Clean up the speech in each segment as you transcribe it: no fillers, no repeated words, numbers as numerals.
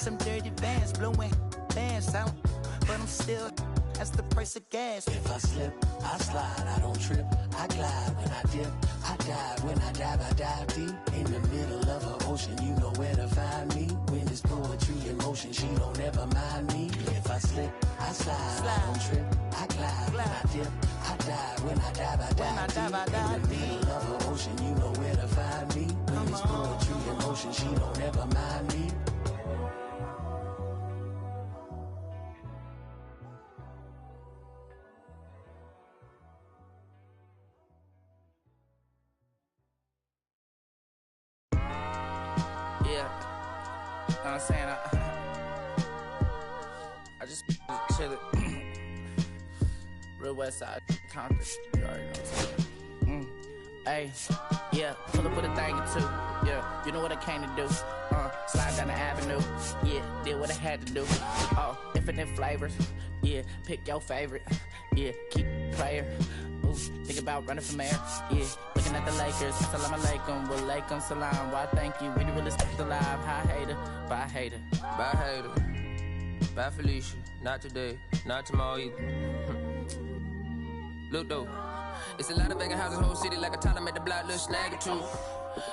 some dirty vans, blowing bands out, but I'm still. That's the price of gas. If I slip, I slide, I don't trip, I glide. When I dip, I dive. When I dive deep. In the middle of an ocean, you know where to find me. When it's poetry in motion, she don't ever mind me. If I slip, I slide, I don't trip, I glide. When I dip, I dive. When I dive deep. In the middle of an ocean, you know where to find me. When it's poetry in motion, she don't ever mind me. I'm saying? I just chillin'. Real West Side Compton. You already know what I'm saying. Hey, yeah, pull up with a thing or two. Yeah, you know what I came to do. Slide down the avenue. Yeah, did what I had to do. Oh, infinite flavors. Yeah, pick your favorite. Yeah, keep player. Ooh, think about running for mayor. Yeah, looking at the Lakers. Salam alaikum, walaikum salam. Why thank you? We the realest alive. Hi hater, bye hater. Bye hater. Bye Felicia. Not today, not tomorrow either. Look though, it's a lot of vacant houses, whole city like a toddler made the block little snag or two.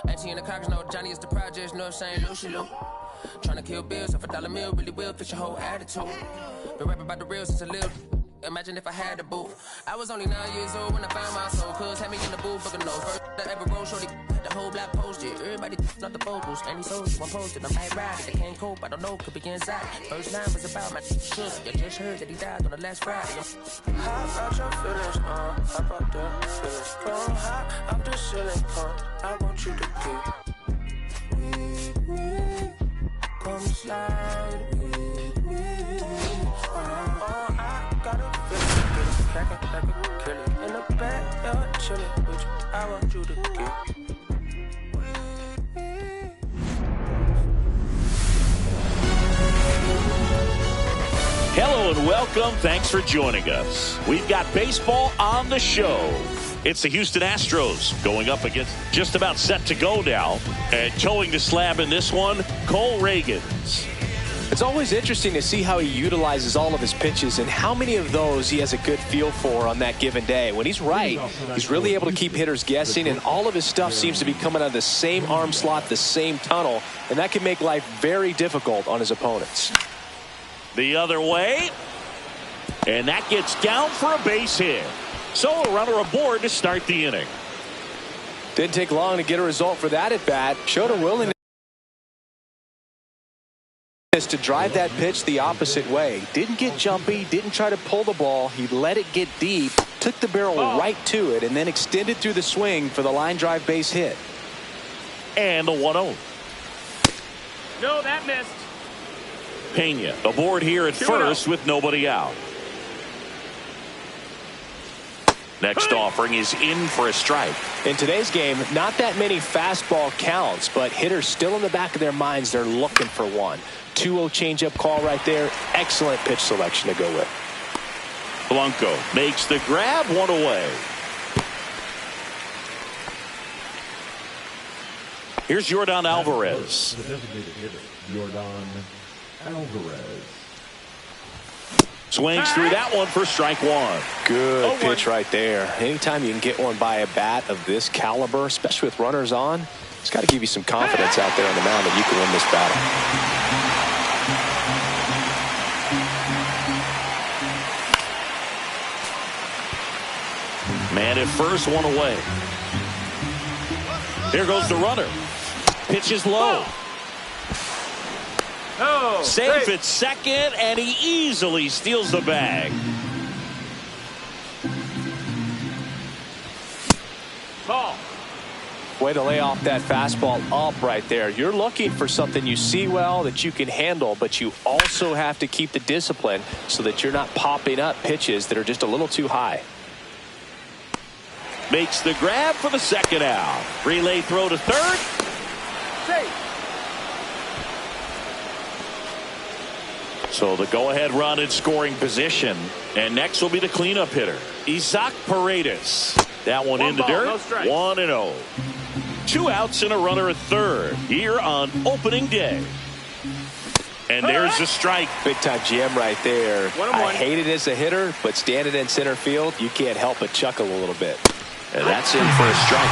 Auntie and the cops know Johnny is the projects, know St. Lucia. Tryna kill bills off $1 meal, really will fix your whole attitude. Been rapping about the real since a little. Imagine if I had a booth. I was only 9 years old when I found my soul. Cuz had me in the booth, fucking no. First I ever wrote, shorty, the whole block posted. Everybody not the vocals, and he told you one posted. I might ride it, I can't cope, I don't know, could be inside. First line was about my shook. You just heard that he died on the last Friday. How about your feelings, how about the feelings? From high, I'm the ceiling, I want you to get come slide with me. I got a feeling, get it back like a kill it. In the bed, chillin' with you, I want you to get Hello and welcome. Thanks for joining us. We've got baseball on the show. It's the Houston Astros going up against just about set to go now. And towing the slab in this one, Cole Ragans. It's always interesting to see how he utilizes all of his pitches and how many of those he has a good feel for on that given day. When he's right, he's really able to keep hitters guessing, and all of his stuff seems to be coming out of the same arm slot, the same tunnel, and that can make life very difficult on his opponents. The other way, and that gets down for a base hit. So a runner aboard to start the inning. Didn't take long to get a result for that at bat. Showed a willingness to drive that pitch the opposite way. Didn't get jumpy, didn't try to pull the ball. He let it get deep, took the barrel right to it, and then extended through the swing for the line drive base hit. And the 1-0. No, that missed. Pena aboard here at first with nobody out. Next offering is in for a strike. In today's game, not that many fastball counts, but hitters still in the back of their minds, they're looking for one. 2-0 changeup call right there. Excellent pitch selection to go with. Blanco makes the grab, one away. Here's Yordan Alvarez. The designated hitter, Yordan Alvarez. Swings through that one for strike one. Good pitch right there. Anytime you can get one by a bat of this caliber, especially with runners on, it's got to give you some confidence out there on the mound that you can win this battle. Man at first, one away. Here goes the runner. Pitch is low. Oh, safe at second, and he easily steals the bag. Ball. Way to lay off that fastball up right there. You're looking for something you see well that you can handle, but you also have to keep the discipline so that you're not popping up pitches that are just a little too high. Makes the grab for the second out. Relay throw to third. Safe. So the go-ahead run in scoring position. And next will be the cleanup hitter, Isaac Paredes. That one in the dirt. No strikes. 1-0. 2 outs and a runner at third here on opening day. And there's a strike. Big-time GM right there. 1-1. I hate it as a hitter, but standing in center field, you can't help but chuckle a little bit. And that's in for a strike.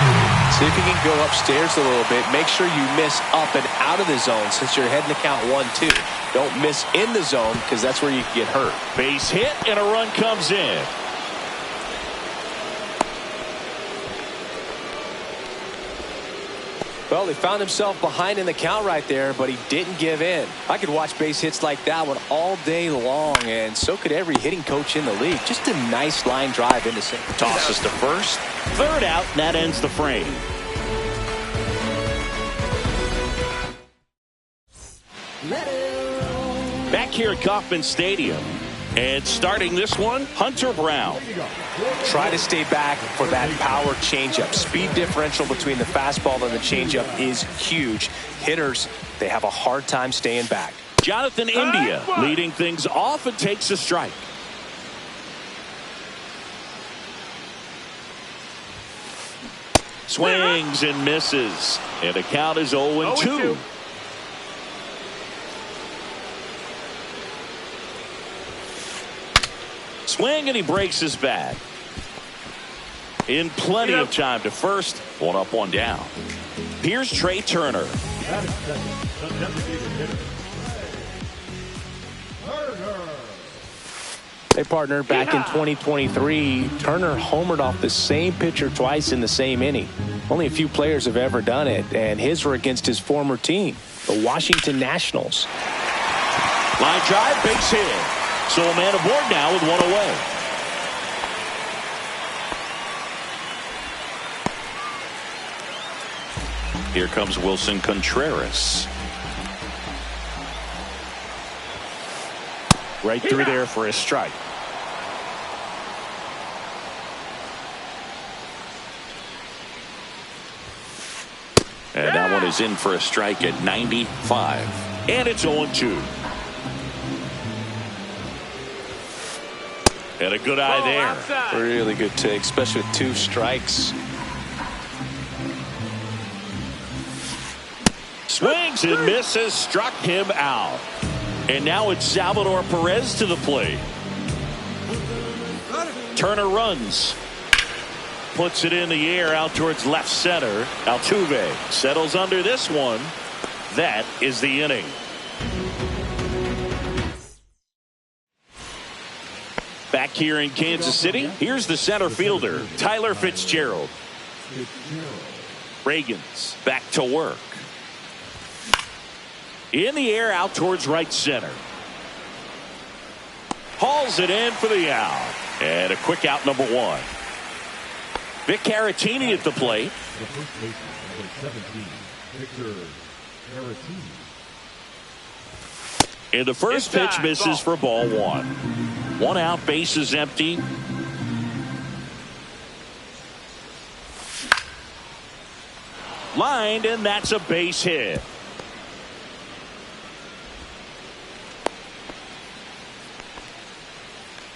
See if you can go upstairs a little bit. Make sure you miss up and out of the zone since you're heading to count 1-2. Don't miss in the zone because that's where you can get hurt. Base hit and a run comes in. Well, he found himself behind in the count right there, but he didn't give in. I could watch base hits like that one all day long, and so could every hitting coach in the league. Just a nice line drive into center. Tosses to first. Third out, and that ends the frame. Back here at Kauffman Stadium. And starting this one, Hunter Brown. Try to stay back for that power changeup. Speed differential between the fastball and the changeup is huge. Hitters, they have a hard time staying back. Jonathan India leading things off and takes a strike. Swings and misses. And the count is 0-2. Swing and he breaks his bat. In plenty of time to first. 1 up, 1 down. Here's Trey Turner. Hey, partner, back in 2023, Turner homered off the same pitcher twice in the same inning. Only a few players have ever done it, and his were against his former team, the Washington Nationals. Line drive, base hit. So a man aboard now with 1 away. Here comes Wilson Contreras. Right through there for a strike. And that one is in for a strike at 95. And it's 0-2. And a good eye there. Outside. Really good take, especially with 2 strikes. Swings and misses, struck him out. And now it's Salvador Perez to the plate. Turner runs. Puts it in the air out towards left center. Altuve settles under this one. That is the inning. Back here in Kansas City, here's the center fielder, Tyler Fitzgerald. Reagans back to work. In the air out towards right center. Hauls it in for the out. And a quick out, number 1. Vic Caratini at the plate. And the first pitch misses for ball 1. 1 out, bases empty. Lined, and that's a base hit.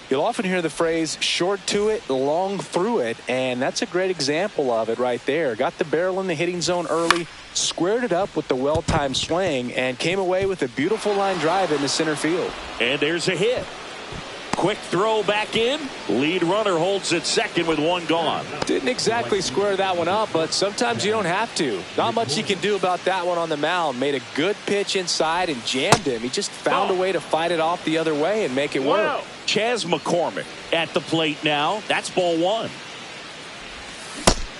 You'll often hear the phrase short to it, long through it, and that's a great example of it right there. Got the barrel in the hitting zone early, squared it up with the well-timed swing, and came away with a beautiful line drive into center field. And there's a hit. Quick throw back in. Lead runner holds at second with 1 gone. Didn't exactly square that one up, but sometimes you don't have to. Not much you can do about that one on the mound. Made a good pitch inside and jammed him. He just found a way to fight it off the other way and make it work. Chas McCormick at the plate now. That's ball 1.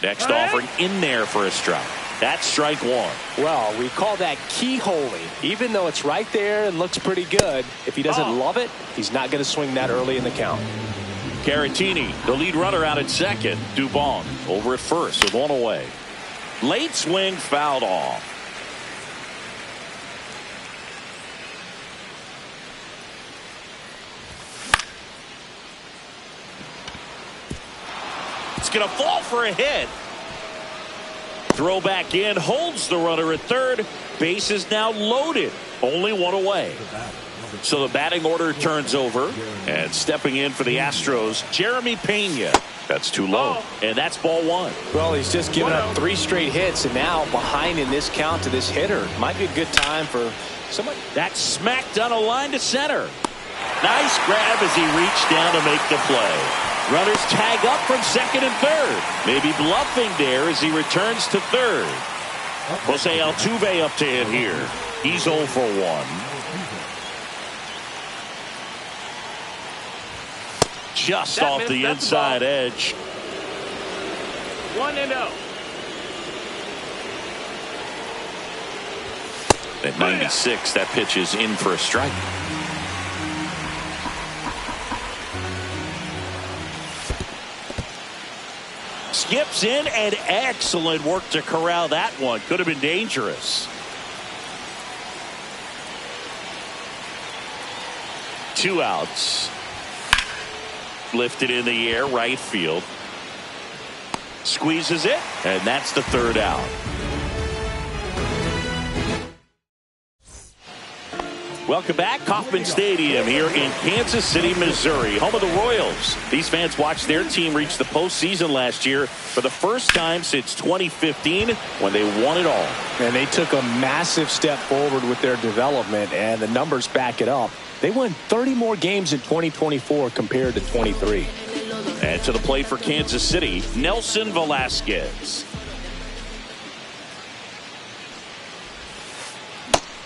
Next offering in there for a strike. That's strike 1. Well, we call that keyholing. Even though it's right there and looks pretty good, if he doesn't love it, he's not going to swing that early in the count. Caratini, the lead runner out at second. Dubon over at first with 1 away. Late swing fouled off. It's going to fall for a hit. Throw back in, holds the runner at third. Base is now loaded. Only 1 away. So the batting order turns over. And stepping in for the Astros, Jeremy Pena. That's too low. And that's ball 1. Well, he's just given up 3 straight hits, and now behind in this count to this hitter. Might be a good time for That's smacked on a line to center. Nice grab as he reached down to make the play. Runners tag up from second and third. Maybe bluffing there as he returns to third. Jose Altuve up to hit here. He's 0 for 1. Just off the inside edge. 1-0. At 96, that pitch is in for a strike. Skips in, and excellent work to corral that one. Could have been dangerous. 2 outs. Lifted in the air, right field. Squeezes it, and that's the 3rd out. Welcome back. Kauffman Stadium here in Kansas City, Missouri, home of the Royals. These fans watched their team reach the postseason last year for the first time since 2015 when they won it all. And they took a massive step forward with their development, and the numbers back it up. They won 30 more games in 2024 compared to 23. And to the plate for Kansas City, Nelson Velasquez.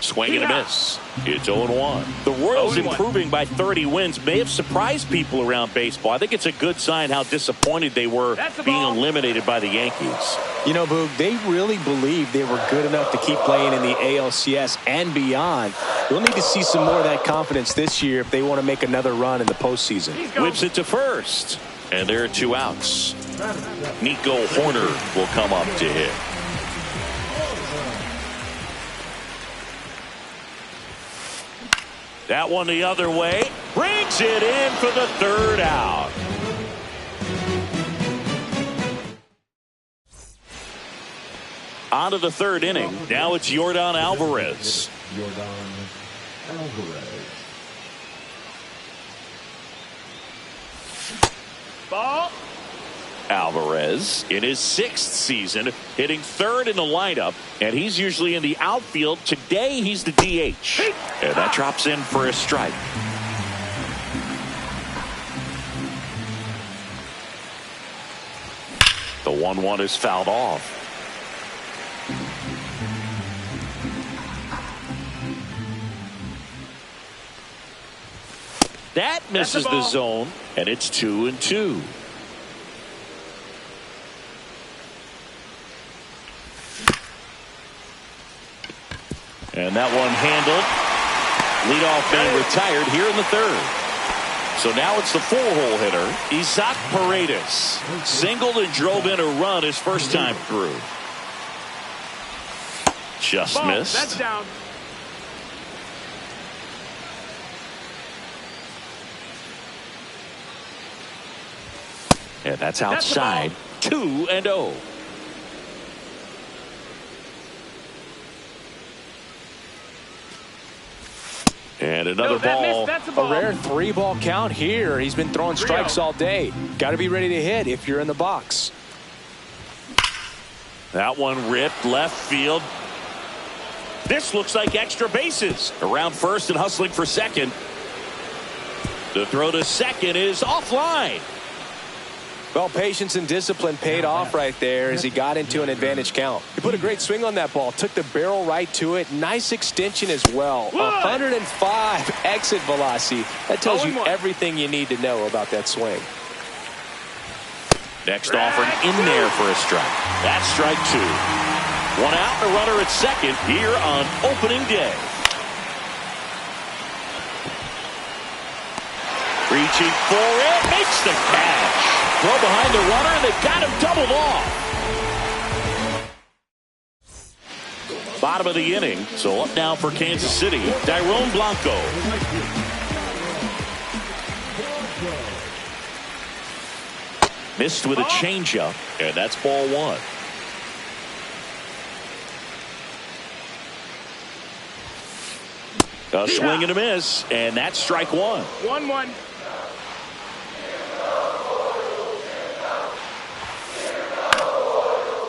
Swing and a miss. It's 0-1. The Royals improving by 30 wins may have surprised people around baseball. I think it's a good sign how disappointed they were being eliminated by the Yankees. You know, Boog, they really believed they were good enough to keep playing in the ALCS and beyond. We'll need to see some more of that confidence this year if they want to make another run in the postseason. Whips it to first. And there are 2 outs. Nico Hoerner will come up to hit. That one the other way. Brings it in for the 3rd out. On to the 3rd inning. Now it's Yordan Alvarez. Yordan Alvarez. Ball. Alvarez in his 6th season, hitting 3rd in the lineup, and he's usually in the outfield. Today he's the DH, and that drops in for a strike. The 1-1 is fouled off. That misses the zone, and it's 2-2. And that one handled. Leadoff man retired here in the 3rd. So now it's the 4-hole hitter, Isaac Paredes. Singled and drove in a run his first time through. Just missed. That's down. And that's outside. 2-0. And another ball. A rare 3-ball count here. He's been throwing strikes all day. Got to be ready to hit if you're in the box. That one ripped left field. This looks like extra bases. Around first and hustling for second. The throw to second is offline. Well, patience and discipline paid off right there as he got into an advantage count. He put a great swing on that ball, took the barrel right to it. Nice extension as well. 105 exit velocity. That tells you everything you need to know about that swing. Next offering in there for a strike. That's strike 2. 1 out, a runner at second here on opening day. Reaching for it, makes the catch. Throw behind the runner, and they've got him doubled off. Bottom of the inning, so up now for Kansas City, Dairon Blanco. Missed with a changeup, and that's ball 1. A swing and a miss, and that's strike 1. 1-1.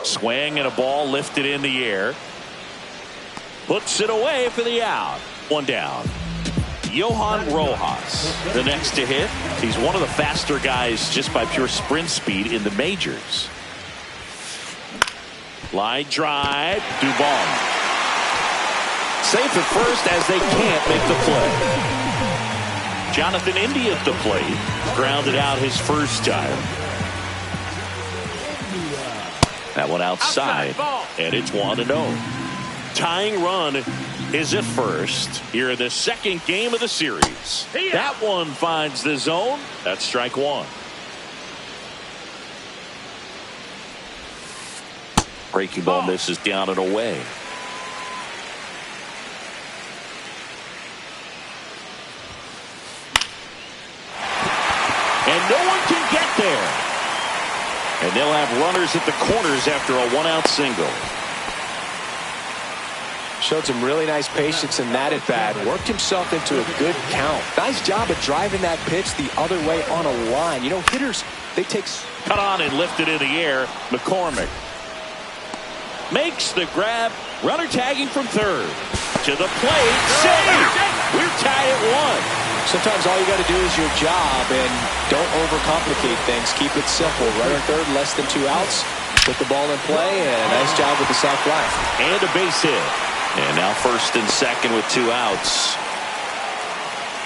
Swing and a ball lifted in the air. puts it away for the out. One down. Johan Rojas, the next to hit. He's one of the faster guys just by pure sprint speed in the majors. Line drive, Dubon. Safe at first as they can't make the play. Jonathan India at the plate. Grounded out his first time. That one outside and it's 1-0. Tying run is at first here in the second game of the series. That one finds the zone. That's strike one. Breaking ball misses down and away. And no one can get there. And they'll have runners at the corners after a one-out single. Showed some really nice patience in that at bat. Worked himself into a good count. Nice job of driving that pitch the other way on a line. You know, hitters, they take... Cut on and lifted in the air. McCormick makes the grab. Runner tagging from third. To the plate. Save! We're tied at 1. Sometimes all you got to do is your job and don't overcomplicate things. Keep it simple. Runner third, less than 2 outs. Put the ball in play, and a nice job with the sac fly. And a base hit. And now first and second with 2 outs.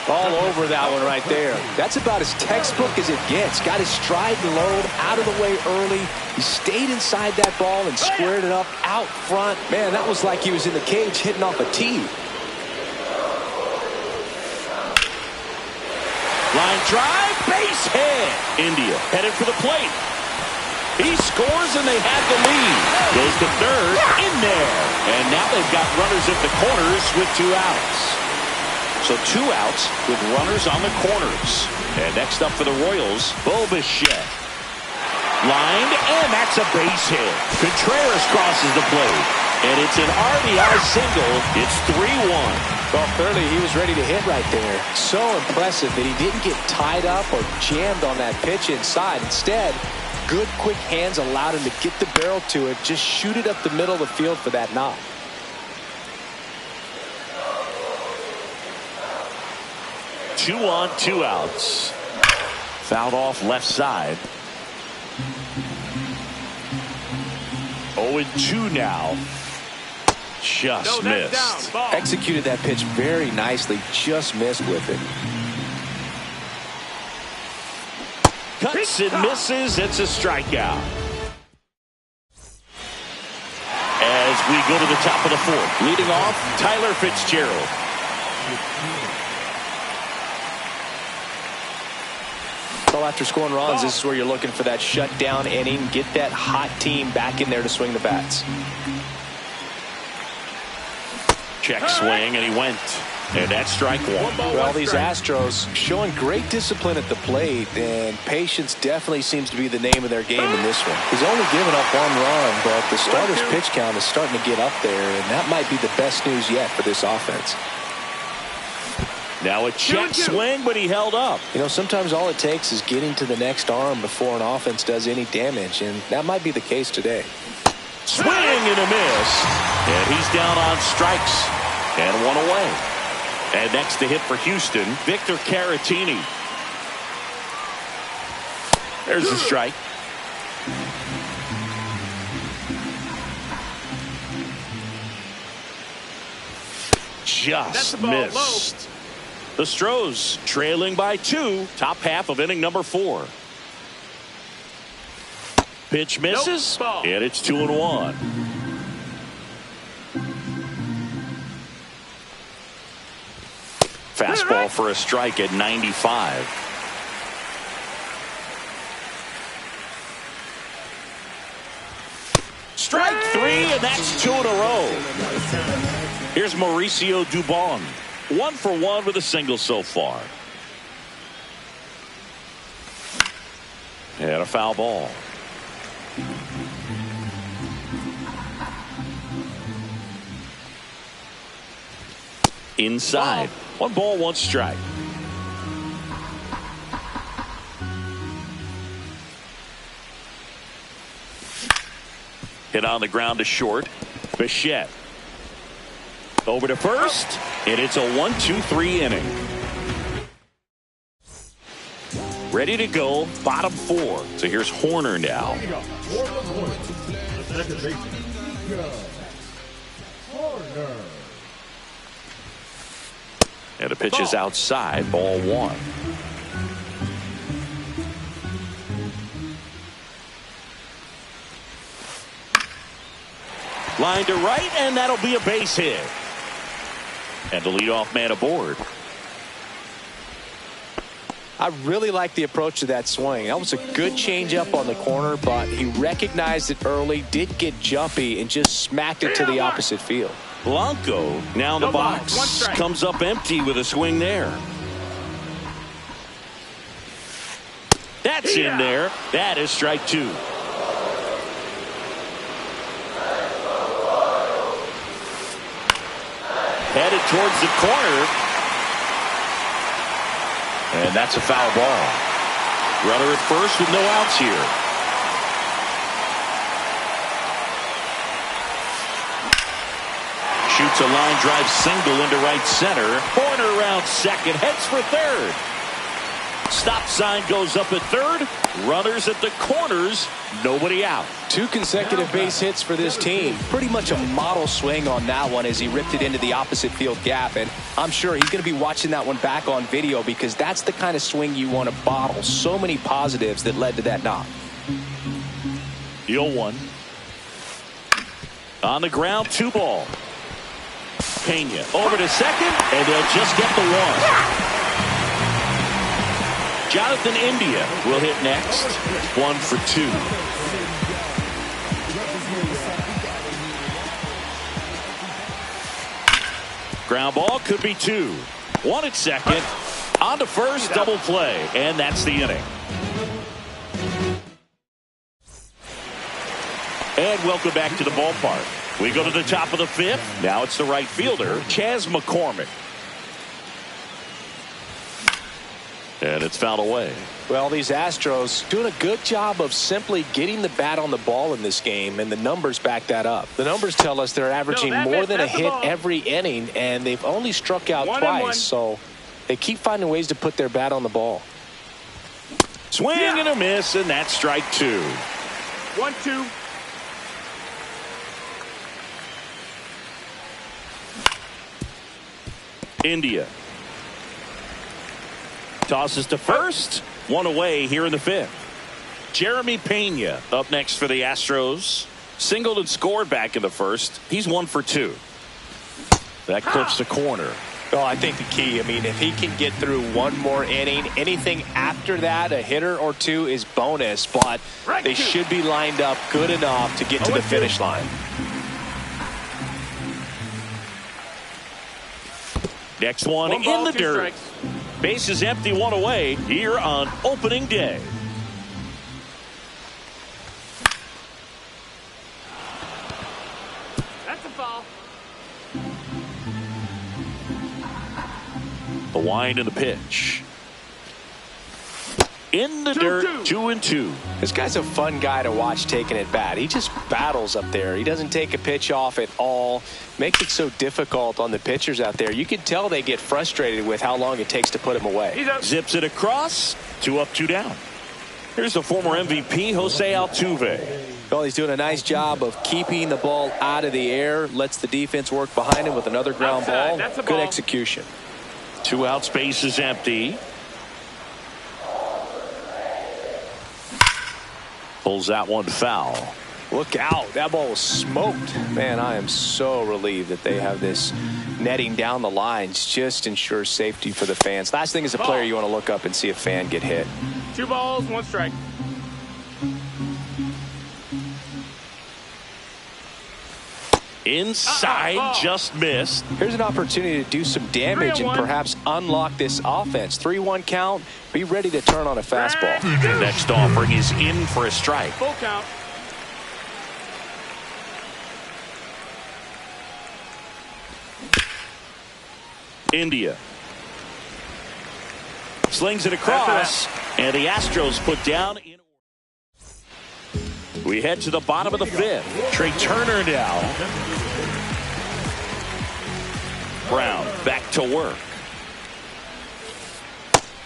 All over that one right there. That's about as textbook as it gets. Got his stride and load out of the way early. He stayed inside that ball and squared it up out front. Man, that was like he was in the cage hitting off a tee. Line drive, base hit. India headed for the plate. He scores and they have the lead. Goes to third, in there. And now they've got runners at the corners with 2 outs. So 2 outs with runners on the corners. And next up for the Royals, Bo Bichette. Lined, and that's a base hit. Contreras crosses the plate. And it's an RBI single. It's 3-1. Well, clearly he was ready to hit right there. So impressive that he didn't get tied up or jammed on that pitch inside. Instead, good quick hands allowed him to get the barrel to it, just shoot it up the middle of the field for that knock. Two on, 2 outs. Fouled off left side. 0-2 now. Just missed. Executed that pitch very nicely. Just missed with it. Cuts and misses. It's a strikeout. As we go to the top of the 4th. Leading off, Tyler Fitzgerald. So after scoring runs, this is where you're looking for that shutdown inning. Get that hot team back in there to swing the bats. Check swing, and he went. And that's strike 1. Well, these Astros showing great discipline at the plate, and patience definitely seems to be the name of their game in this one. He's only given up 1 run, but the starter's pitch count is starting to get up there, and that might be the best news yet for this offense. Now a check swing, but he held up. You know, sometimes all it takes is getting to the next arm before an offense does any damage, and that might be the case today. Swing and a miss. And he's down on strikes. And 1 away. And next to hit for Houston, Victor Caratini. There's the strike. Just missed. The Stros trailing by 2. Top half of inning number 4. Pitch misses. And it's 2-1. Fastball for a strike at 95. Strike 3, and that's 2 in a row. Here's Mauricio Dubon. 1 for 1 with a single so far. And a foul ball. Inside. 1 ball, 1 strike. Hit on the ground to short. Bichette. Over to first, and it's a 1-2-3 inning. Ready to go, bottom 4. So here's Horner now. And the pitch is outside, ball 1. Line to right, and that'll be a base hit. And the leadoff man aboard. I really like the approach to that swing. That was a good changeup on the corner, but he recognized it early, did get jumpy, and just smacked it to the opposite field. Blanco now in the box, comes up empty with a swing there. That's in there. That is strike 2. Headed towards the corner. And that's a foul ball. Runner at first with no outs here. Shoots a line drive single into right center. Corner around second. Heads for third. Stop sign goes up at third. Runners at the corners. Nobody out. 2 consecutive base hits for this team. Pretty much a model swing on that one as he ripped it into the opposite field gap. And I'm sure he's going to be watching that one back on video because that's the kind of swing you want to bottle. So many positives that led to that knock. The 0-1. On the ground, 2 ball. Pena over to second, and they'll just get the 1. Jonathan India will hit next. 1 for 2. Ground ball could be 2. 1 at second. On to first, double play, and that's the inning. And welcome back to the ballpark. We go to the top of the 5th. Now it's the right fielder, Chas McCormick. And it's fouled away. Well, these Astros doing a good job of simply getting the bat on the ball in this game, and the numbers back that up. The numbers tell us they're averaging more than a hit every inning, and they've only struck out twice, so they keep finding ways to put their bat on the ball. Swing and a miss, and that's strike 2. 1-2. India tosses to first. 1 away here in the 5th. Jeremy Pena up next for the Astros. Singled and scored back in the first. He's 1 for 2. That clips the corner. Well, I think the key, I mean, if he can get through one more inning, anything after that, a hitter or 2 is bonus, but they should be lined up good enough to get to the finish line. Next one in the dirt. Base is empty, 1 away here on opening day. That's a foul. The wind and the pitch. In the dirt, 2-2. This guy's a fun guy to watch taking at bat. He just battles up there. He doesn't take a pitch off at all. Makes it so difficult on the pitchers out there. You can tell they get frustrated with how long it takes to put him away. Zips it across. 2 up, 2 down. Here's the former MVP, Jose Altuve. Well, he's doing a nice job of keeping the ball out of the air. Lets the defense work behind him with another ground ball. Good execution. 2 outs, base is empty. Pulls that one foul. Look out. That ball was smoked. Man, I am so relieved that they have this netting down the lines. Just ensures safety for the fans. Last thing as a player, you want to look up and see a fan get hit. 2 balls, 1 strike. Inside, just missed. Here's an opportunity to do some damage and perhaps unlock this offense. 3-1 count. Be ready to turn on a fastball. Next offering is in for a strike. Full count. India slings it across, and the Astros put down. We head to the bottom of the 5th. Trey Turner now. Brown back to work.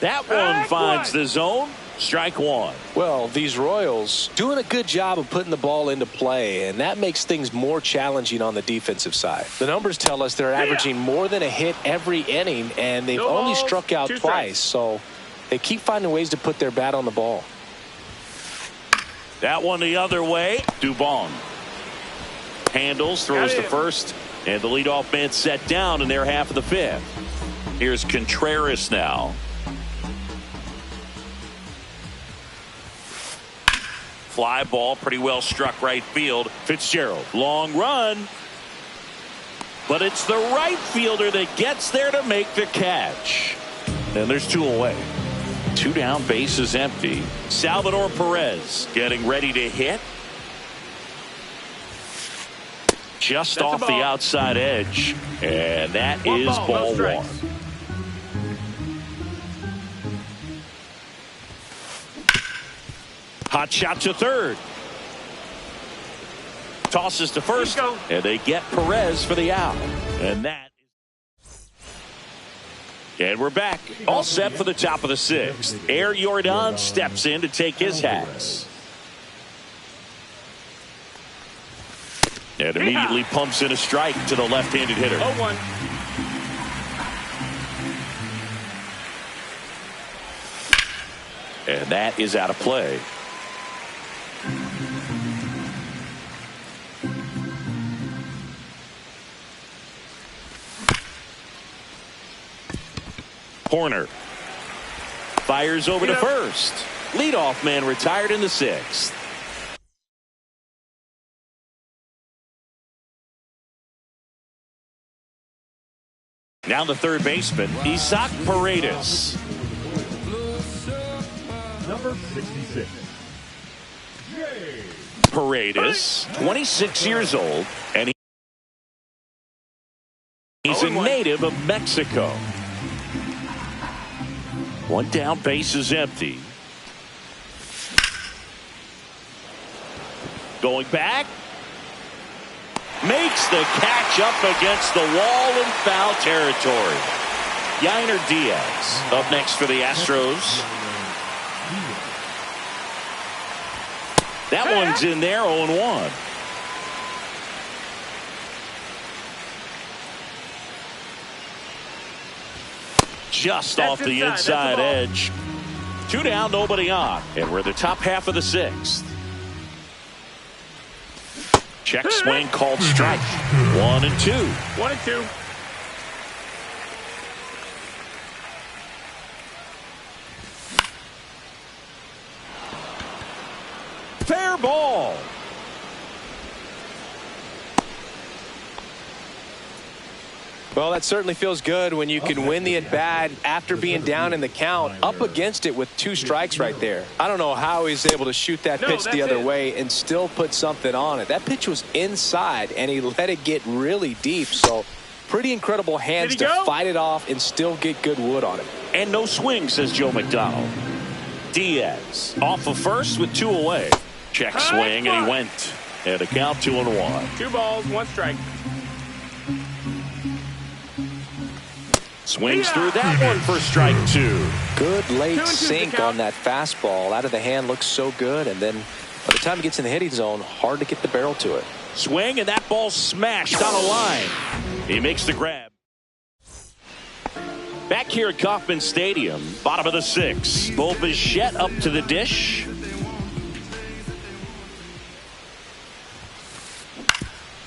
That one finds the zone. Strike one. Well, these Royals doing a good job of putting the ball into play, and that makes things more challenging on the defensive side. The numbers tell us they're averaging more than a hit every inning, and they've only struck out twice. So they keep finding ways to put their bat on the ball. That one the other way. Dubon handles, throws to first, and the leadoff man set down in their half of the fifth. Here's Contreras now. Fly ball, pretty well struck right field. Fitzgerald, long run. But it's the right fielder that gets there to make the catch. And there's two away. Two down, bases empty. Salvador Perez getting ready to hit. Just off the outside edge. And that is ball one. Hot shot to third. Tosses to first. And they get Perez for the out. And that. And we're back. All set for the top of the sixth. Air Jordan steps in to take his hats. And immediately pumps in a strike to the left-handed hitter. 0-1. And that is out of play. Horner fires over to first. Leadoff man retired in the sixth. Now the third baseman, Isaac Paredes. Number 66. Paredes, 26 years old, and he's a native of Mexico. One down, base is empty. Going back. Makes the catch up against the wall in foul territory. Yainer Diaz up next for the Astros. That one's in there, 0-1. Just off the inside edge. Two down, nobody on. And we're the top half of the sixth. Check swing called strike. 1-2. 1-2. Fair ball. Well, that certainly feels good when you can win the at-bat after being down in the count, up against it with two strikes right there. I don't know how he's able to shoot that pitch the other way and still put something on it. That pitch was inside, and he let it get really deep. So pretty incredible hands to fight it off and still get good wood on it. And no swing, says Joe McDonald. Diaz off of first with two away. Check swing, and he went. And a count 2-1. 2 balls, 1 strike. Swings through that one for strike 2. Good late sink on that fastball. Out of the hand, looks so good. And then by the time it gets in the hitting zone, hard to get the barrel to it. Swing, and that ball smashed on a line. He makes the grab. Back here at Kauffman Stadium, bottom of the sixth. Bo Bichette up to the dish.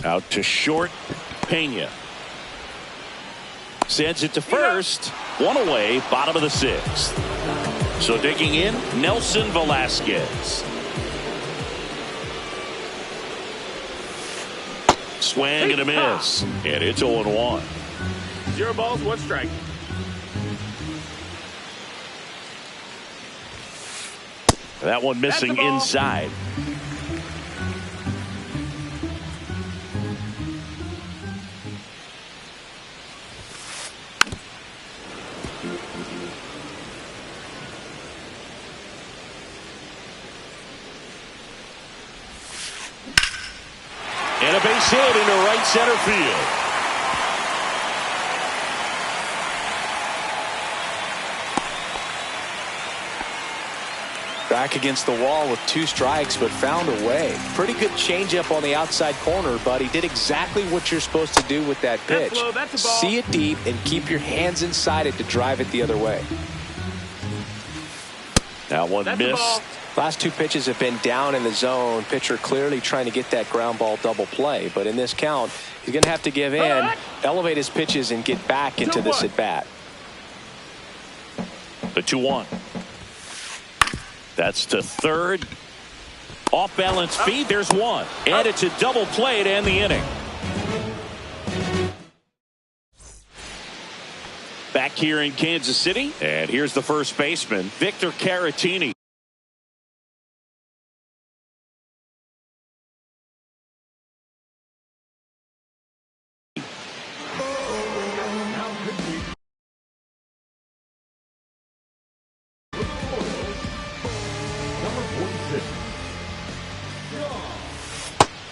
Out to short, Pena. Sends it to first. One away, bottom of the sixth. So digging in, Nelson Velasquez. Swing and a miss. And it's 0-1. 0 balls, 1 strike. That one missing inside. And a base hit into right center field. Back against the wall with 2 strikes, but found a way. Pretty good changeup on the outside corner, but he did exactly what you're supposed to do with that pitch. See it deep and keep your hands inside it to drive it the other way. That one missed. Last 2 pitches have been down in the zone. Pitcher clearly trying to get that ground ball double play, but in this count, he's going to have to give in, elevate his pitches, and get back into this at bat. The 2-1. That's to third. Off balance feed. There's one. And it's a double play to end the inning. Back here in Kansas City. And here's the first baseman, Victor Caratini.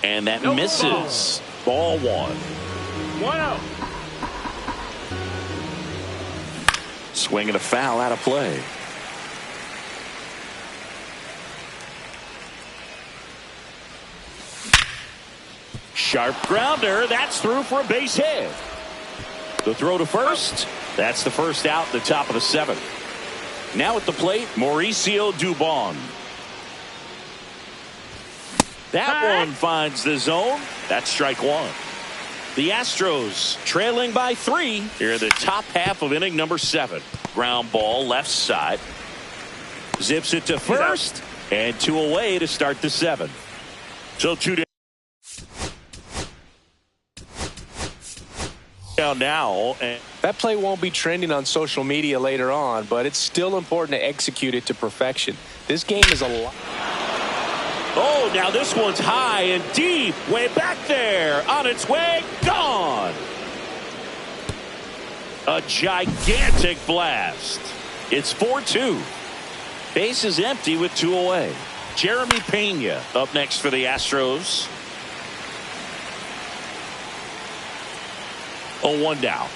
And that misses. Ball 1. 1-0. Swing and a foul out of play. Sharp grounder. That's through for a base hit. The throw to first. That's the first out in the top of the 7th. Now at the plate, Mauricio Dubon. That one finds the zone. That's strike 1. The Astros trailing by 3 here in the top half of inning number 7. Ground ball left side. Zips it to first. And 2 away to start the 7th. So 2 down now. And that play won't be trending on social media later on, but it's still important to execute it to perfection. This game is a lot. Oh, now this one's high and deep. Way back there. On its way. Gone. A gigantic blast. It's 4-2. Base is empty with 2 away. Jeremy Pena up next for the Astros. 0-1 down.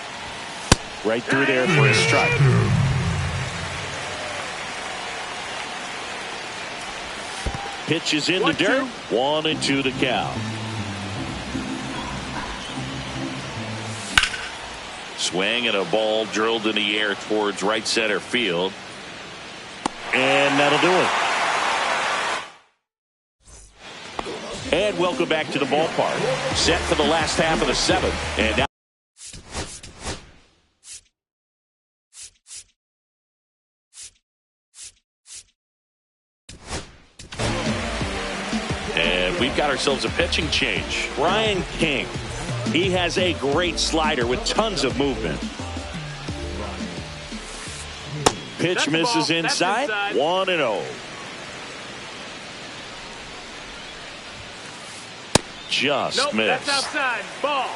Right through there for a strike. Pitches in the dirt. 1-2 the count. Swing and a ball drilled in the air towards right center field. And that'll do it. And welcome back to the ballpark. Set for the last half of the 7th. And now we've got ourselves a pitching change. Ryan King. He has a great slider with tons of movement. Pitch misses inside. 1-0. Just missed. That's outside. Ball.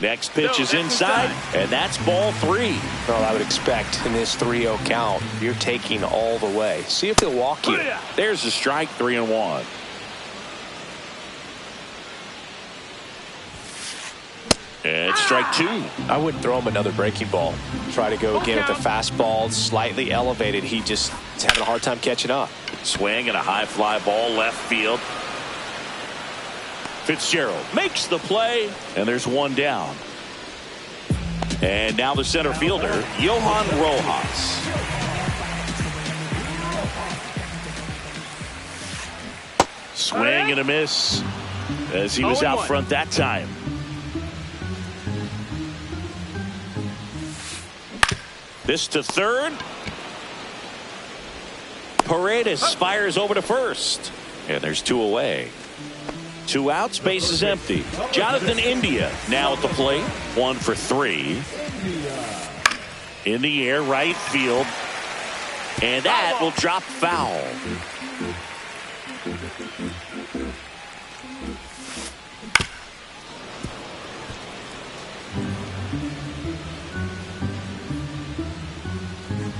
Next pitch is inside, and that's ball 3. Well, I would expect in this 3-0 count, you're taking all the way. See if they'll walk you. There's the strike, 3-1. And strike 2. I wouldn't throw him another breaking ball. Try to go again with the fastball, slightly elevated. He just is having a hard time catching up. Swing and a high fly ball left field. Fitzgerald makes the play, and there's 1 down. And now the center fielder, Johan Rojas. Swing and a miss as he was out front that time. This to third. Paredes fires over to first. And there's 2 away. 2 outs, base is empty. Jonathan India now at the plate. 1 for 3. In the air, right field. And that will drop foul.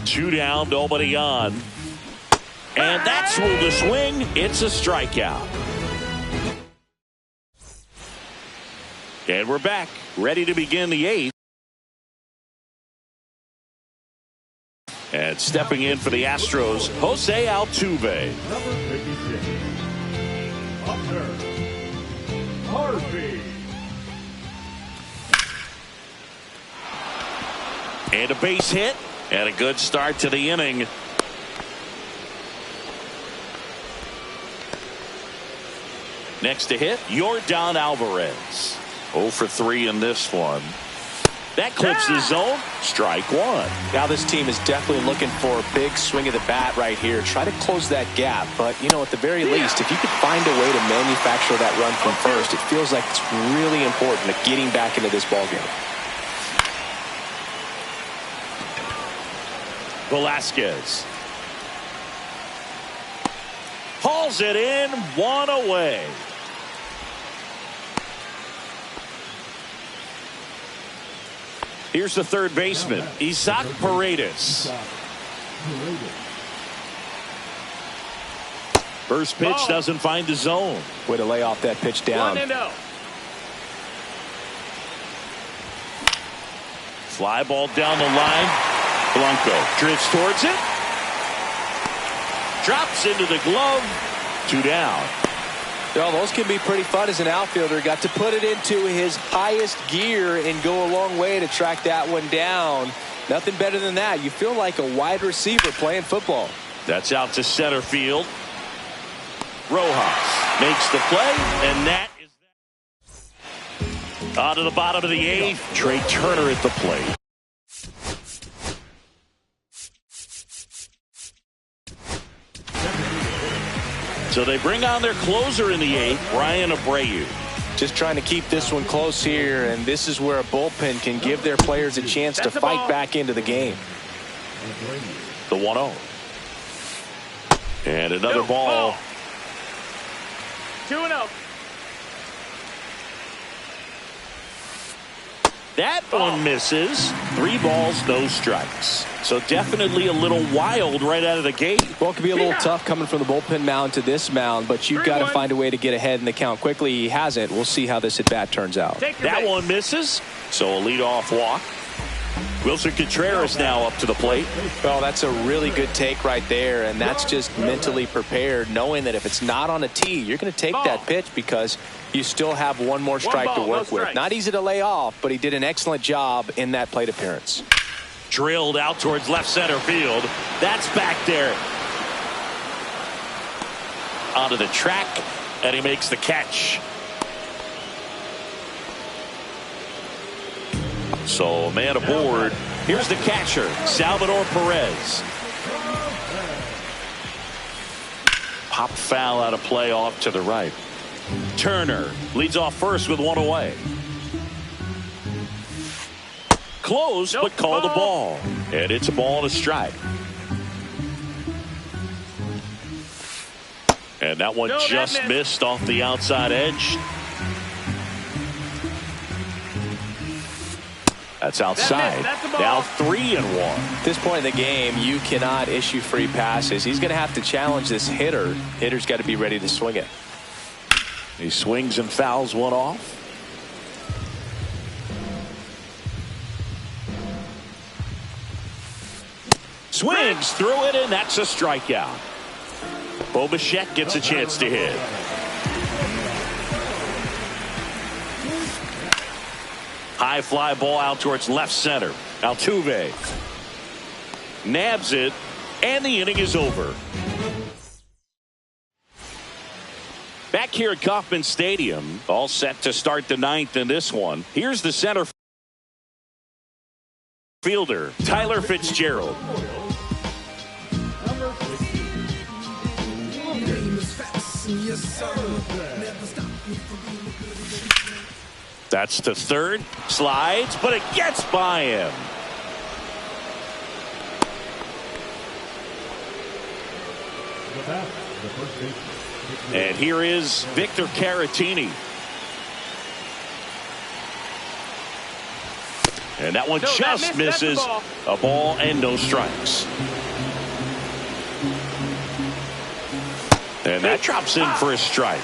Two down, nobody on. And that's ruled a swing. It's a strikeout. And we're back, ready to begin the 8th. And stepping in for the Astros, Jose Altuve. Number 56. Hunter Harvey. And a base hit. And a good start to the inning. Next to hit, Yordan Alvarez. 0 for 3 in this one. That clips the zone. Strike one. Now this team is definitely looking for a big swing of the bat right here. Try to close that gap. But, you know, at the very least, if you could find a way to manufacture that run from first, it feels like it's really important to getting back into this ballgame. Velasquez hauls it in, one away. Here's the third baseman, Isaac Paredes. First pitch doesn't find the zone. Way to lay off that pitch down. 1-0. Fly ball down the line. Blanco drifts towards it. Drops into the glove. 2 down. Well, those can be pretty fun as an outfielder. Got to put it into his highest gear and go a long way to track that one down. Nothing better than that. You feel like a wide receiver playing football. That's out to center field. Rojas makes the play, and that is that. On to the bottom of the 8th. Trey Turner at the plate. So they bring on their closer in the 8th, Ryan Abreu. Just trying to keep this one close here, and this is where a bullpen can give their players a chance to fight back into the game. The 1-0. And another ball. 2-0. That one misses. 3 balls, no strikes. So definitely a little wild right out of the gate. Well, it could be a little tough coming from the bullpen mound to this mound, but you've got to find a way to get ahead in the count quickly. He hasn't. We'll see how this at-bat turns out. That one misses. So a leadoff walk. Wilson Contreras now up to the plate. Well, that's a really good take right there, and that's just mentally prepared, knowing that if it's not on a tee, you're going to take that pitch because you still have one more strike to work with. Not easy to lay off, but he did an excellent job in that plate appearance. Drilled out towards left center field. That's back there. Onto the track, and he makes the catch. So man aboard. Here's the catcher, Salvador Perez. Pop foul out of play off to the right. Turner leads off first with 1 away. Close, but called a ball. And it's a ball and a strike. And that one just missed off the outside edge. That's outside. Now 3-1. At this point in the game, you cannot issue free passes. He's going to have to challenge this hitter. Hitter's got to be ready to swing it. He swings and fouls one off. Swings through it, and that's a strikeout. Bo Bichette gets a chance to hit. High fly ball out towards left center. Altuve nabs it, and the inning is over. Back here at Kauffman Stadium, all set to start the 9th in this one. Here's the center fielder, Tyler Fitzgerald. That's to third. Slides, but it gets by him. And here is Victor Caratini. And that one just misses. A ball and no strikes. And that drops in for a strike.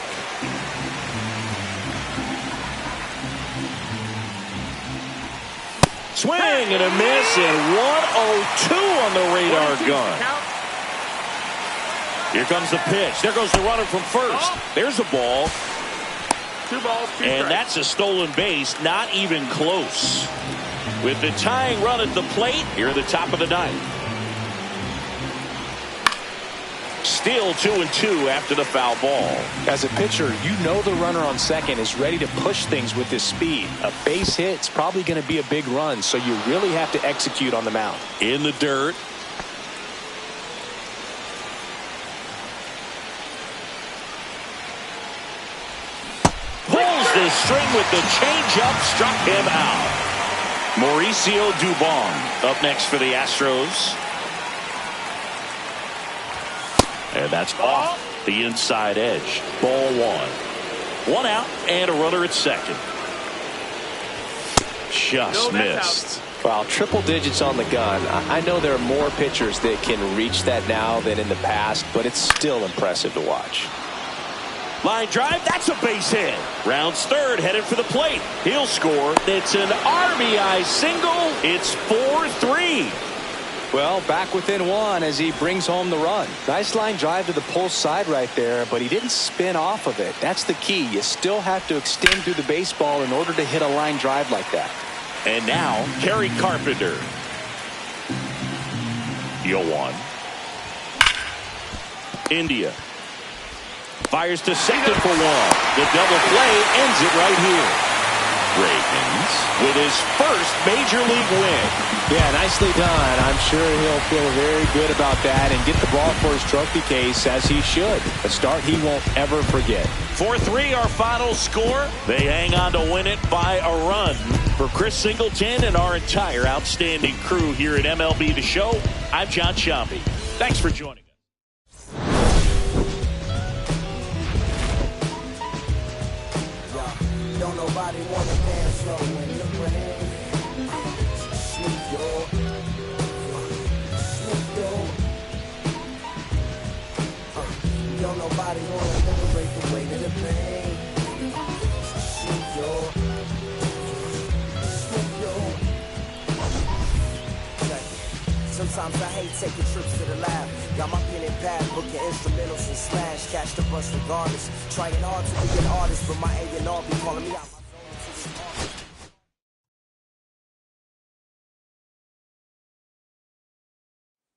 Swing and a miss, and 102 on the radar gun. Here comes the pitch. There goes the runner from first. There's a ball. 2 balls, 2 and strikes. that's a stolen base, not even close. With the tying run at the plate here at the top of the ninth. Still 2-2 after the foul ball. As a pitcher, you know the runner on second is ready to push things with his speed. A base hit's probably going to be a big run, so you really have to execute on the mound. In the dirt. Pulls the string with the changeup, struck him out. Mauricio Dubon up next for the Astros. And that's off the inside edge. Ball 1. 1 out and a runner at second. Just missed. Well, triple digits on the gun. I know there are more pitchers that can reach that now than in the past, but it's still impressive to watch. Line drive, that's a base hit. Rounds third, headed for the plate. He'll score. It's an RBI single. It's 4-3. Well, back within 1 as he brings home the run. Nice line drive to the pull side right there, but he didn't spin off of it. That's the key. You still have to extend through the baseball in order to hit a line drive like that. And now, Kerry Carpenter. 0-1. India. Fires to second for 1. The double play ends it right here. Ravens with his first major league win. Yeah, nicely done. I'm sure he'll feel very good about that and get the ball for his trophy case, as he should. A start he won't ever forget. 4-3 our final score. They hang on to win it by a run. For Chris Singleton and our entire outstanding crew here at MLB The Show, I'm John Sciambi. Thanks for joining us. Don't nobody wanna dance slow in the rain. Snoop Dogg, Snoop Dogg. Don't nobody wanna liberate the weight of the pain. Snoop Dogg, Snoop Dogg. Sometimes I hate taking trips to the lab. Got my pen and pad, booking instrumentals and slash. Catch the bus regardless. Trying hard to be an artist, but my A&R be calling me out.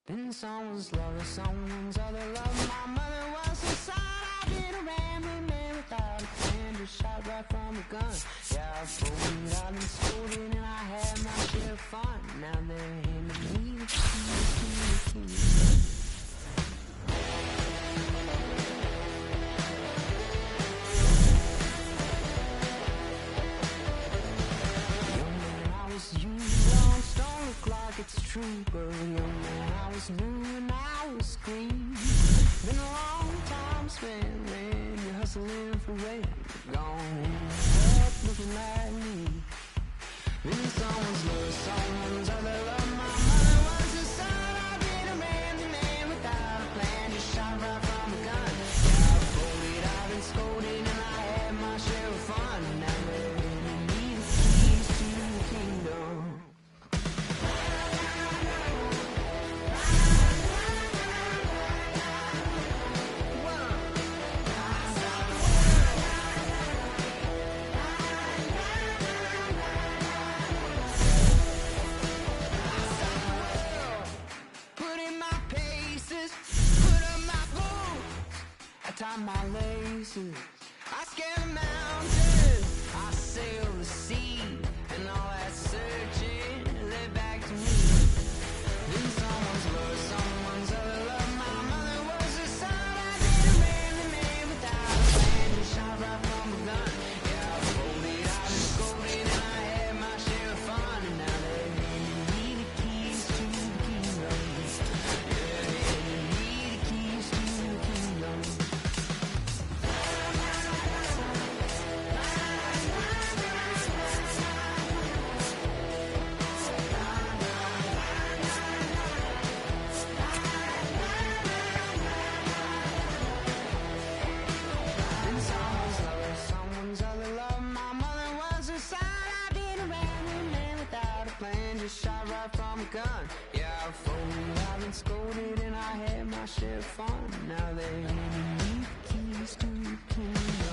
Been someone's lover, someone's other love. My mother was inside. I've been a rambling man without a plan. Just shot right from a gun. Yeah, I've folded, I've been scolded, and I had my share of fun. Now they're handing me the key. It's true, but young man, I was new and I was green. Been a long time spent when you're hustling for rent. Gone in up looking like me. Been someone's love, someone's other love. My mother was a son. I've been a man without a plan. Just shot right from a gun. Yeah, I've folded, I've been scolded, and I had my share of fun. Now they're handing me the keys to the kingdom. share fun. Now they need keys to the kingdom.